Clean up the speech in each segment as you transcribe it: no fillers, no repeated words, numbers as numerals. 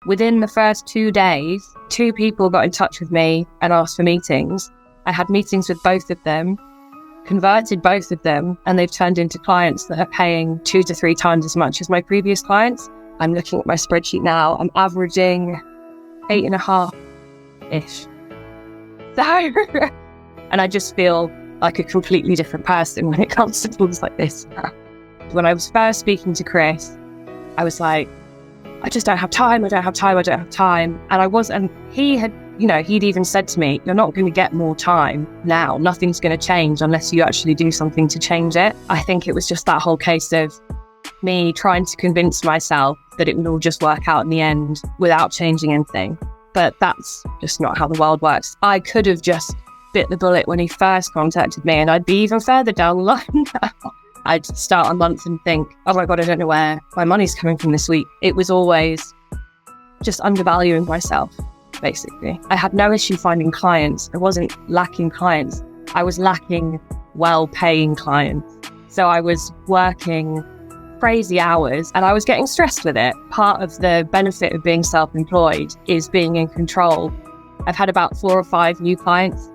Within the first 2 days, 2 people got in touch with me and asked for meetings. I had meetings with both of them, converted both of them, and they've turned into clients that are paying 2 to 3 times as much as my previous clients. I'm looking at my spreadsheet now. I'm averaging 8.5-ish. So, and I just feel like a completely different person when it comes to things like this. When I was first speaking to Chris, I was like, I just don't have time. I don't have time. And he'd even said to me, you're not going to get more time now. Nothing's going to change unless you actually do something to change it. I think it was just that whole case of me trying to convince myself that it would all just work out in the end without changing anything. But that's just not how the world works. I could have just bit the bullet when he first contacted me and I'd be even further down the line now. I'd start a month and think, oh my God, I don't know where my money's coming from this week. It was always just undervaluing myself, basically. I had no issue finding clients. I wasn't lacking clients. I was lacking well-paying clients. So I was working crazy hours and I was getting stressed with it. Part of the benefit of being self-employed is being in control. I've had about 4 or 5 new clients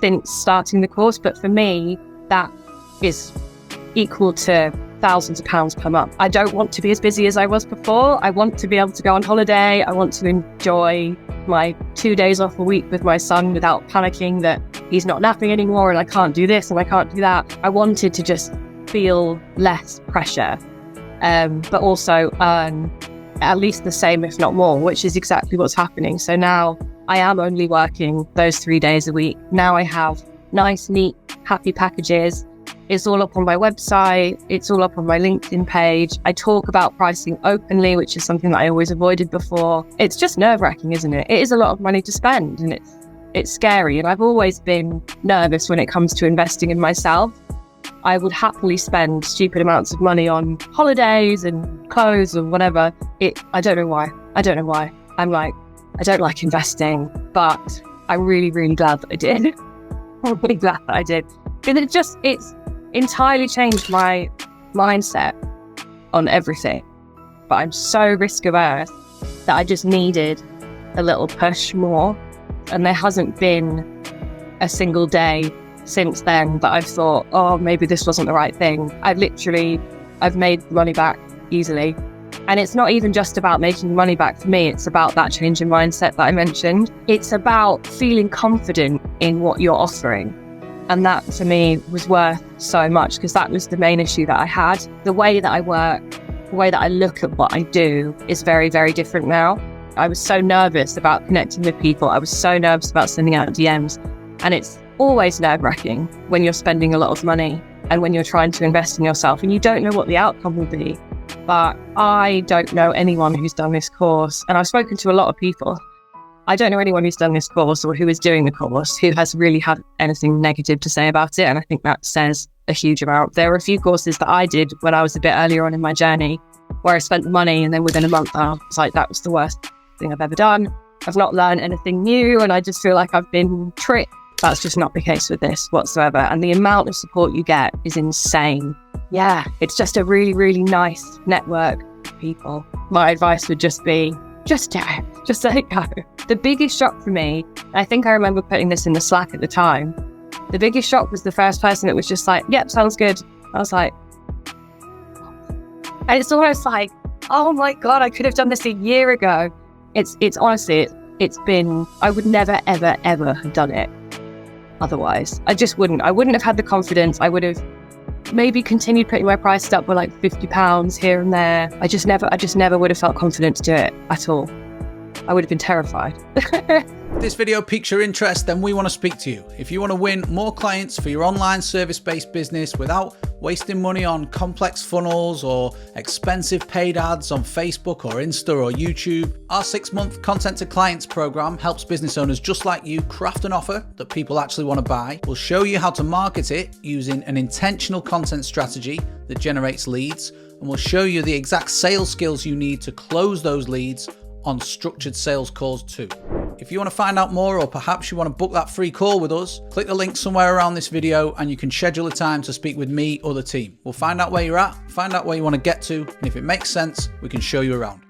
since starting the course, but for me, that is equal to thousands of pounds per month. I don't want to be as busy as I was before. I want to be able to go on holiday. I want to enjoy my 2 days off a week with my son without panicking that he's not napping anymore and I can't do this and I can't do that. I wanted to just feel less pressure, but also earn at least the same, if not more, which is exactly what's happening. So now I am only working those 3 days a week. Now I have nice, neat, happy packages. It's all up on my website. It's all up on my LinkedIn page. I talk about pricing openly, which is something that I always avoided before. It's just nerve-wracking, isn't it? It is a lot of money to spend and it's scary. And I've always been nervous when it comes to investing in myself. I would happily spend stupid amounts of money on holidays and clothes or whatever. I don't know why. I'm like, I don't like investing, but I'm really, really glad that I did. I'm really glad that I did. Because it's entirely changed my mindset on everything. But I'm so risk averse that I just needed a little push more. And there hasn't been a single day since then that I've thought, oh, maybe this wasn't the right thing. I've made the money back easily. And it's not even just about making money back for me. It's about that change in mindset that I mentioned. It's about feeling confident in what you're offering. And that for me was worth so much because that was the main issue that I had. The way that I work, the way that I look at what I do is very, very different now. I was so nervous about connecting with people. I was so nervous about sending out DMs. And it's always nerve-wracking when you're spending a lot of money and when you're trying to invest in yourself and you don't know what the outcome will be. But I don't know anyone who's done this course. And I've spoken to a lot of people. I don't know anyone who's done this course or who is doing the course who has really had anything negative to say about it. And I think that says a huge amount. There were a few courses that I did when I was a bit earlier on in my journey where I spent the money and then within a month I was like, that was the worst thing I've ever done. I've not learned anything new and I just feel like I've been tricked. That's just not the case with this whatsoever. And the amount of support you get is insane. Yeah, it's just a really, really nice network of people. My advice would just be, just do it. Just let it go. The biggest shock for me, I think I remember putting this in the Slack at the time. The biggest shock was the first person that was just like, yep, sounds good. I was like, and it's almost like, oh my God, I could have done this a year ago. It's honestly, it's been, I would never, ever, ever have done it otherwise. I wouldn't have had the confidence. I would have maybe continued putting my prices up by like £50 here and there. I just never would have felt confident to do it at all. I would have been terrified. If this video piques your interest, then we want to speak to you. If you want to win more clients for your online service-based business without wasting money on complex funnels or expensive paid ads on Facebook or Insta or YouTube, our 6-month Content to Clients program helps business owners just like you craft an offer that people actually want to buy. We'll show you how to market it using an intentional content strategy that generates leads, and we'll show you the exact sales skills you need to close those leads on structured sales calls too. If you want to find out more, or perhaps you want to book that free call with us, click the link somewhere around this video and you can schedule a time to speak with me or the team. We'll find out where you're at, find out where you want to get to, and if it makes sense, we can show you around.